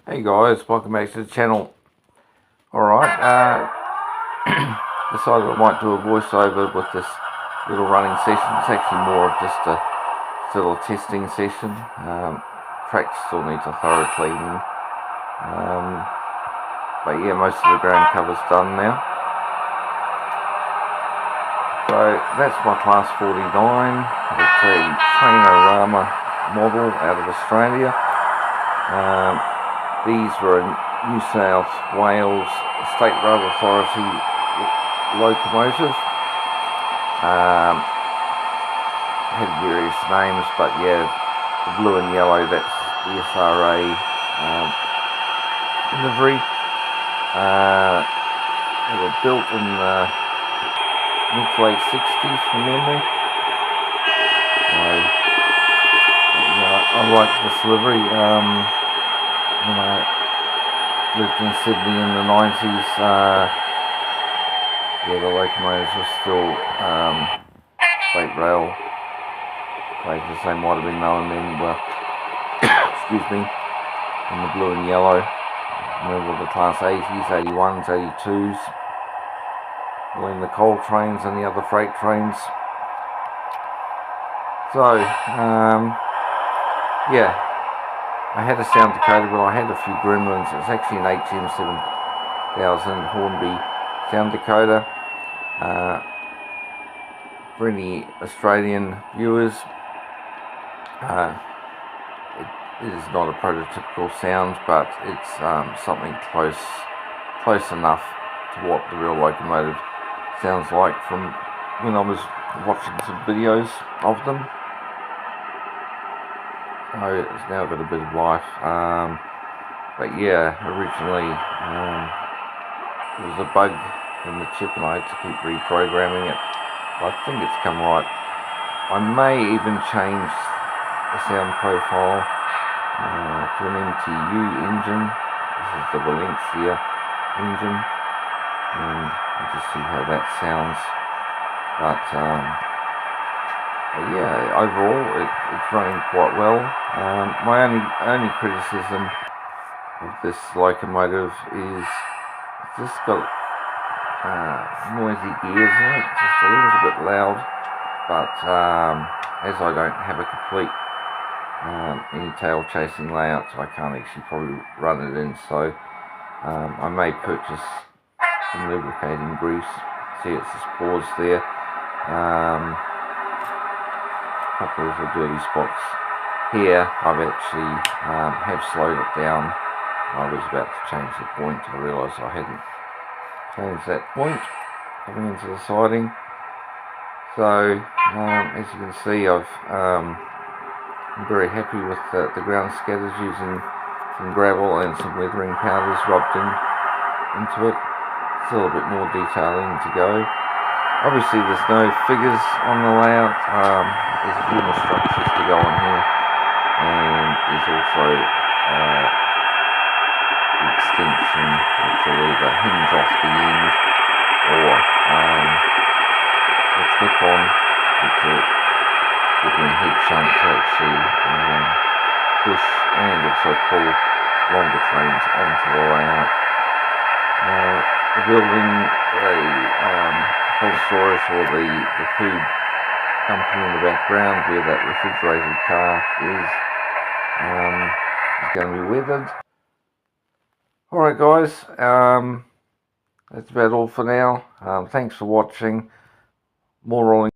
Hey guys, welcome back to the channel. Alright, decided I might do a voiceover with this little running session. It's actually more of just a little testing session. Track still needs a thorough cleaning. But yeah, most of the ground cover's done now. So that's my Class 49. It's a Trainorama model out of Australia. These were a New South Wales State Rail Authority locomotive. Had various names, but yeah, the blue and yellow, that's the SRA livery. They were built in the mid to late 60s from memory. I like this livery. When I lived in Sydney in the 90s, the locomotives were still state rail places. They might have been known then, well, excuse me, in the blue and yellow. Remember the Class 80s, 81s, 82s, in the coal trains and the other freight trains. So, yeah, I had a Sound Dakota, but I had a few gremlins. It's actually an HM 7000 Hornby Sound Dakota. For any Australian viewers, it is not a prototypical sound, but it's something close enough to what the real locomotive sounds like from when I was watching some videos of them. So it's now got a bit of life. But yeah, originally there was a bug in the chip and I had to keep reprogramming it. I think it's come right. I may even change the sound profile to an MTU engine. This is the Valencia engine, and we'll just see how that sounds. But yeah, overall it's running quite well. My only criticism of this locomotive is it's just got noisy gears in it, just a little bit loud. But as I don't have a complete any tail chasing layouts, I can't actually probably run it in. So I may purchase some lubricating grease. See, it's just paused there. Couple of little dirty spots here. I've actually have slowed it down. I was about to change the point. I realised I hadn't changed that point coming into the siding. So as you can see, I'm very happy with the ground scatters, using some gravel and some weathering powders rubbed into it. Still a bit more detailing to go. Obviously there's no figures on the layout. There's a few more structures to go on here, and there's also the extension, which will either hinge off the end or a clip on, which will give me a head shunt to actually push and also pull longer trains onto the layout. The building, cold storage, or the food company in the background where that refrigerated car is going to be weathered. Alright guys, that's about all for now. Thanks for watching. More rolling